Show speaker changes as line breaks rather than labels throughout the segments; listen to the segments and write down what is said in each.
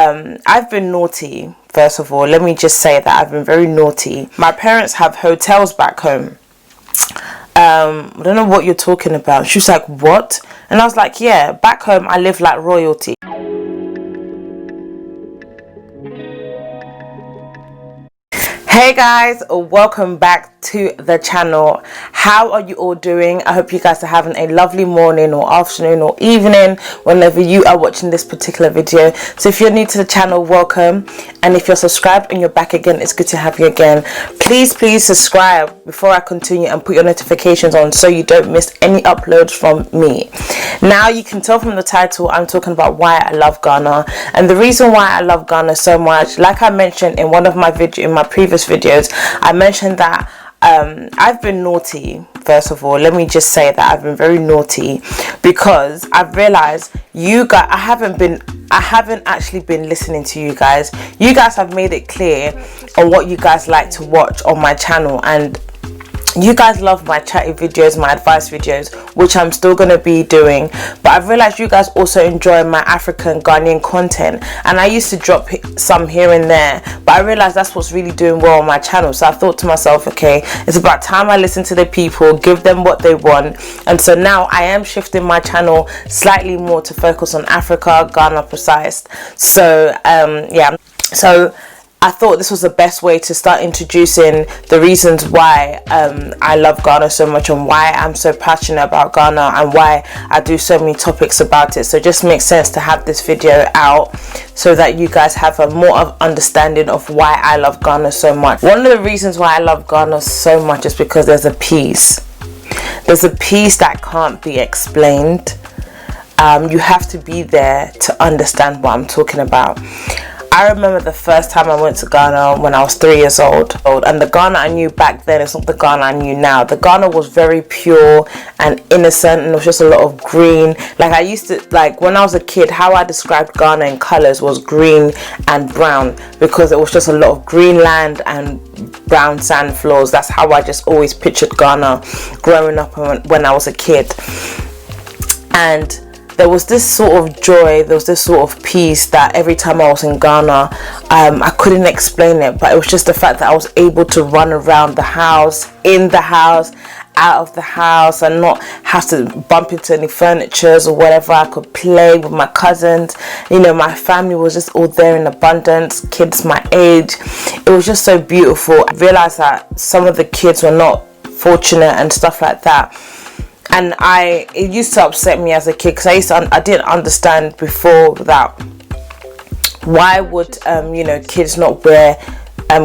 I've been naughty. First of all, let me just say that I've been very naughty. My parents have hotels back home. I don't know what you're talking about. She was like, what? And I was like, yeah, back home I live like royalty. Hey guys, welcome back to the channel. How are you all doing? I hope you guys are having a lovely morning or afternoon or evening whenever you are watching this particular video. So if you're new to the channel, welcome, and if you're subscribed and you're back again, it's good to have you again. Please subscribe before I continue and put your notifications on so you don't miss any uploads from me. Now you can tell from the title I'm talking about why I love Ghana, and the reason why I love Ghana so much, like I mentioned in one of my previous videos, I mentioned that I've been naughty. First of all, let me just say that I've been very naughty because I've realized you guys, I haven't actually been listening to you guys. You guys have made it clear on what you guys like to watch on my channel, and you guys love my chatty videos, my advice videos, which I'm still going to be doing. But I've realized you guys also enjoy my African Ghanaian content, and I used to drop some here and there, but I realized that's what's really doing well on my channel. So I thought to myself, okay, it's about time I listen to the people, give them what they want. And so now I am shifting my channel slightly more to focus on Africa, Ghana precise. So yeah, so I thought this was the best way to start introducing the reasons why I love Ghana so much, and why I'm so passionate about Ghana, and why I do so many topics about it. So it just makes sense to have this video out so that you guys have a more of understanding of why I love Ghana so much. One of the reasons why I love Ghana so much is because there's a peace. There's a peace that can't be explained. You have to be there to understand what I'm talking about. I remember the first time I went to Ghana when I was 3 years old, and the Ghana I knew back then is not the Ghana I knew now. The Ghana was very pure and innocent, and it was just a lot of green. Like I used to, like when I was a kid, how I described Ghana in colors was green and brown, because it was just a lot of green land and brown sand floors. That's how I just always pictured Ghana growing up when I was a kid. And there was this sort of joy, there was this sort of peace that every time I was in Ghana, I couldn't explain it, but it was just the fact that I was able to run around the house, in the house, out of the house, and not have to bump into any furnitures or whatever. I could play with my cousins. You know, my family was just all there in abundance, kids my age. It was just so beautiful. I realized that some of the kids were not fortunate and stuff like that. And it used to upset me as a kid, because I didn't understand before that why would kids not wear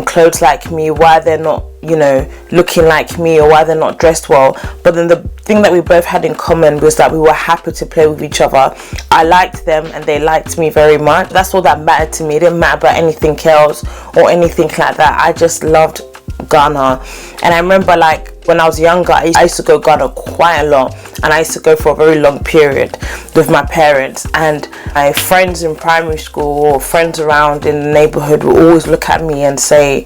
clothes like me, why they're not looking like me, or why they're not dressed well. But then the thing that we both had in common was that we were happy to play with each other. I liked them and they liked me very much. That's all that mattered to me. It didn't matter about anything else or anything like that. I just loved Ghana. And I remember, like, when I was younger, I used to go Ghana quite a lot, and I used to go for a very long period with my parents. And my friends in primary school or friends around in the neighborhood would always look at me and say,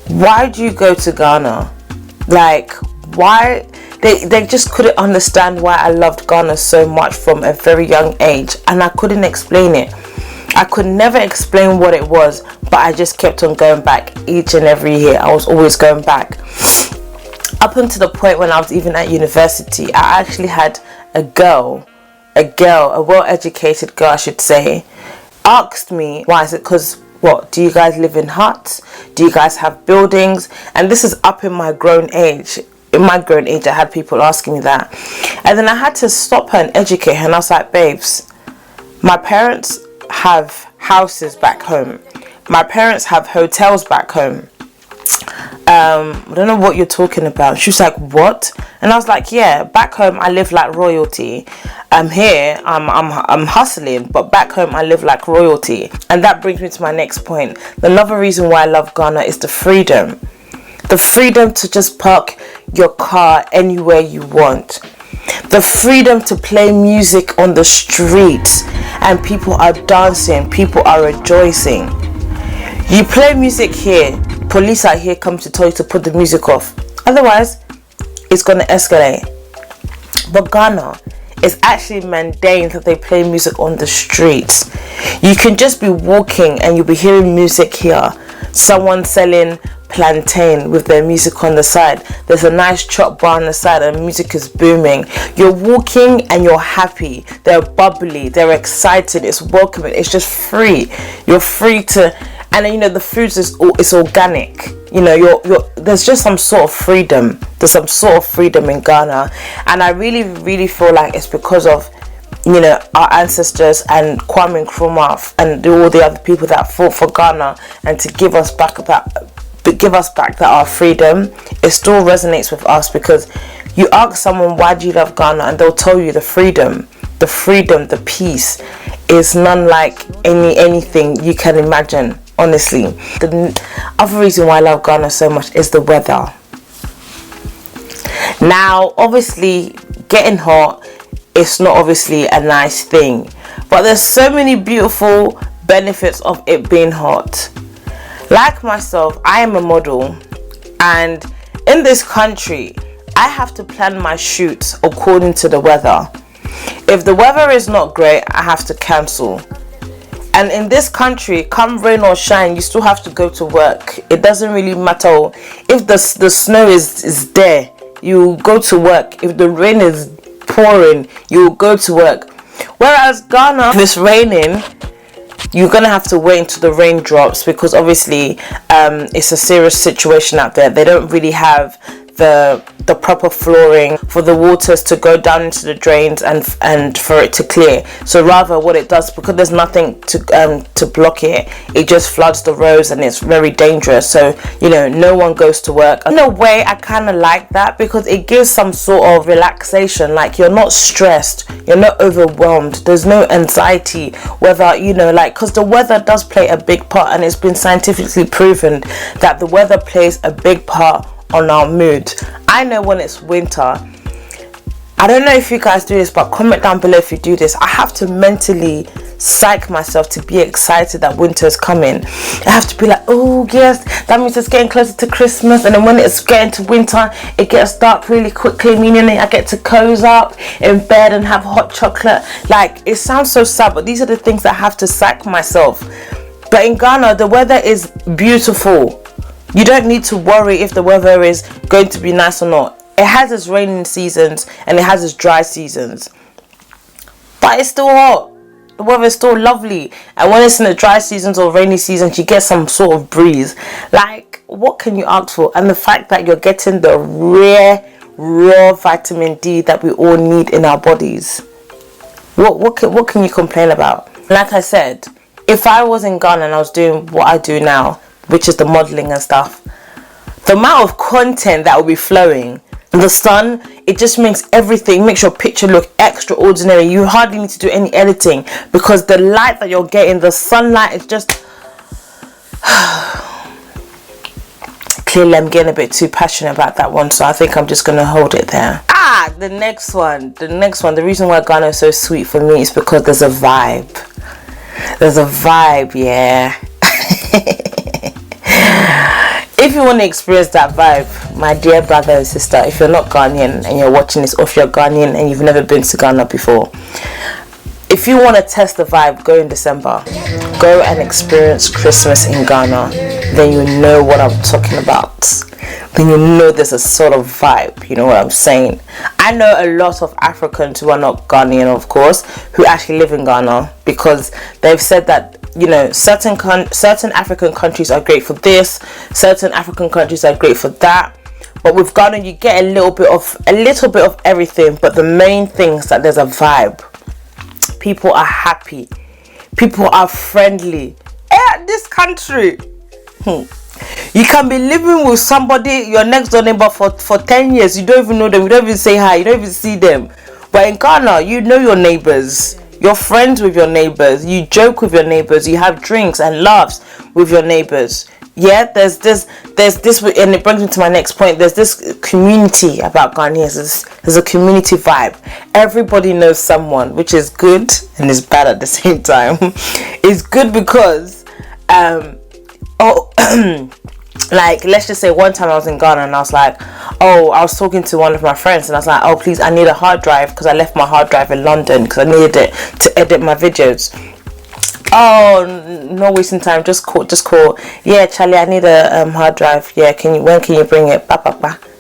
why do you go to Ghana? Like, why? They just couldn't understand why I loved Ghana so much from a very young age, and I couldn't explain it. I could never explain what it was, but I just kept on going back each and every year. I was always going back. Up until the point when I was even at university, I actually had a well-educated girl, I should say, asked me, why is it? Because, what, do you guys live in huts? Do you guys have buildings? And this is up in my grown age. In my grown age, I had people asking me that. And then I had to stop her and educate her. And I was like, babes, my parents have houses back home. My parents have hotels back home. I don't know what you're talking about. She was like, what? And I was like, yeah, back home I live like royalty. Here I'm hustling, but back home I live like royalty. And that brings me to my next point. Another reason why I love Ghana is the freedom. The freedom to just park your car anywhere you want. The freedom to play music on the streets and people are dancing, people are rejoicing. You play music here, police are here, come to tell you to put the music off. Otherwise, it's going to escalate. But Ghana, It's actually mundane that they play music on the streets. You can just be walking and you'll be hearing music here. Someone selling plantain with their music on the side. There's a nice chop bar on the side and music is booming. You're walking and you're happy. They're bubbly, they're excited, it's welcoming, it's just free. You're free to, and then, you know, the food is organic. You know, there's just some sort of freedom. There's some sort of freedom in Ghana, and I really feel like it's because of, you know, our ancestors and Kwame Nkrumah and all the other people that fought for Ghana and to give us back that our freedom. It still resonates with us, because you ask someone, why do you love Ghana, and they'll tell you the freedom, the peace is none like anything you can imagine. Honestly, the other reason why I love Ghana so much is the weather. Now, obviously, getting hot, it's not obviously a nice thing, but there's so many beautiful benefits of it being hot. Like myself, I am a model, and in this country, I have to plan my shoots according to the weather. If the weather is not great, I have to cancel. And in this country, come rain or shine, you still have to go to work. It doesn't really matter if the snow is there, you go to work. If the rain is pouring, you go to work. Whereas Ghana, if it's raining, you're gonna have to wait until the rain drops, because obviously it's a serious situation out there. They don't really have the proper flooring for the waters to go down into the drains and for it to clear. So rather, what it does, because there's nothing to block it, it just floods the roads, and it's very dangerous. So, you know, no one goes to work. In a way, I kind of like that, because it gives some sort of relaxation. Like, you're not stressed, you're not overwhelmed, there's no anxiety, whether, you know, like, because the weather does play a big part, and it's been scientifically proven that the weather plays a big part on our mood. I know when it's winter, I don't know if you guys do this, but comment down below if you do this. I have to mentally psych myself to be excited that winter is coming. I have to be like, oh yes, that means it's getting closer to Christmas. And then when it's getting to winter, it gets dark really quickly, meaning I get to cozy up in bed and have hot chocolate. Like, it sounds so sad, but these are the things that I have to psych myself. But in Ghana, the weather is beautiful. You don't need to worry if the weather is going to be nice or not. It has its raining seasons and it has its dry seasons, but it's still hot. The weather is still lovely, and when it's in the dry seasons or rainy seasons, you get some sort of breeze. Like, what can you ask for? And the fact that you're getting the rare, raw vitamin D that we all need in our bodies. What can you complain about? Like I said, if I was in Ghana and I was doing what I do now, which is the modeling and stuff, the amount of content that will be flowing, the sun, it just makes your picture look extraordinary. You hardly need to do any editing, because the light that you're getting, the sunlight, is just clearly I'm getting a bit too passionate about that one, so I think I'm just gonna hold it there. The next one, the reason why Ghana is so sweet for me is because there's a vibe, yeah. If you want to experience that vibe, my dear brother and sister, if you're not Ghanaian and you're watching this, or if you're Ghanaian and you've never been to Ghana before, if you want to test the vibe, go in December. Go and experience Christmas in Ghana. Then you know what I'm talking about. Then you know there's a sort of vibe, you know what I'm saying. I know a lot of Africans who are not Ghanaian, of course, who actually live in Ghana, because they've said that, you know, certain African countries are great for this, certain African countries are great for that, but with Ghana you get a little bit of everything. But the main thing is that there's a vibe. People are happy, people are friendly. This country, you can be living with somebody, your next door neighbor, for 10 years. You don't even know them, you don't even say hi, you don't even see them. But in Ghana, you know your neighbors. You're friends with your neighbors, you joke with your neighbors, you have drinks and laughs with your neighbors. Yeah, there's this, and it brings me to my next point. There's this community about Ghanaians. There's a community vibe. Everybody knows someone, which is good and is bad at the same time. It's good because like, let's just say one time I was in Ghana and I was like, oh, I was talking to one of my friends and I was like, oh, please, I need a hard drive because I left my hard drive in London because I needed it to edit my videos. Oh, no wasting time, just call. Yeah, Charlie, I need a hard drive. Yeah, when can you bring it?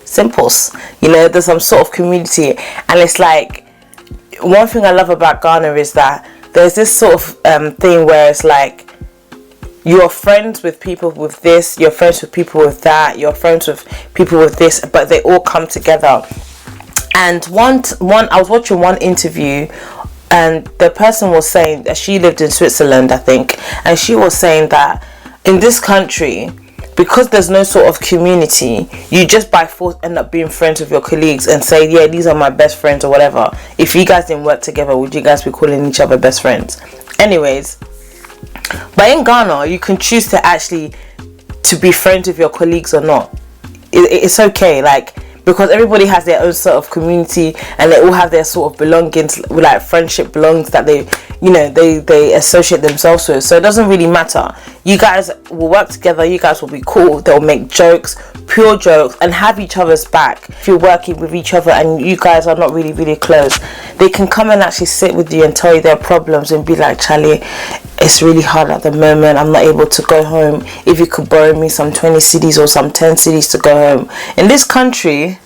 Simples. You know, there's some sort of community. And it's like, one thing I love about Ghana is that there's this sort of thing where it's like, you're friends with people with this, you're friends with people with that, you're friends with people with this, but they all come together. And one I was watching one interview, and the person was saying that she lived in Switzerland, I think, and she was saying that in this country, because there's no sort of community, you just by force end up being friends with your colleagues and say, yeah, these are my best friends or whatever. If you guys didn't work together, would you guys be calling each other best friends? Anyways, but in Ghana, you can choose to actually to be friends with your colleagues or not. It's okay, like, because everybody has their own sort of community and they all have their sort of belongings, like friendship belongings that they, you know, they associate themselves with. So it doesn't really matter. You guys will work together, you guys will be cool, they'll make jokes, pure jokes, and have each other's back. If you're working with each other and you guys are not really close, they can come and actually sit with you and tell you their problems and be like, Charlie, it's really hard at the moment, I'm not able to go home. If you could borrow me some 20 cedis or some 10 cedis to go home. In this country,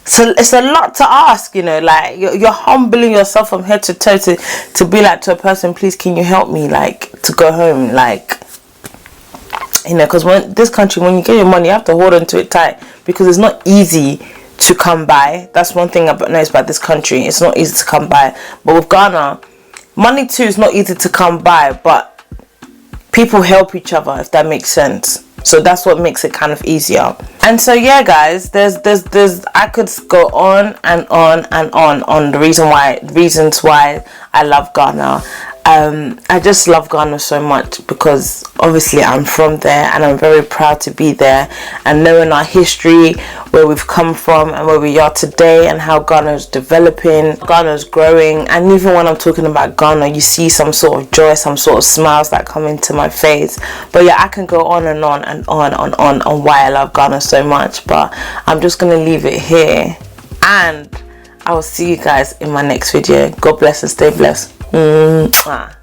so it's a lot to ask, you know, like you're humbling yourself from head to toe to be like to a person, please can you help me, like, to go home, like, you know, because when this country, when you get your money, you have to hold on to it tight because it's not easy to come by. That's one thing I've noticed about this country, it's not easy to come by. But with Ghana, money too is not easy to come by, but people help each other, if that makes sense. So that's what makes it kind of easier. And so yeah, guys, there's I could go on and on the reasons why I love Ghana. I just love Ghana so much because obviously I'm from there and I'm very proud to be there, and knowing our history, where we've come from and where we are today, and how Ghana is developing, Ghana is growing. And even when I'm talking about Ghana, you see some sort of joy, some sort of smiles that come into my face. But yeah, I can go on and on why I love Ghana so much, but I'm just gonna leave it here, and I will see you guys in my next video. God bless and stay blessed. Mwah.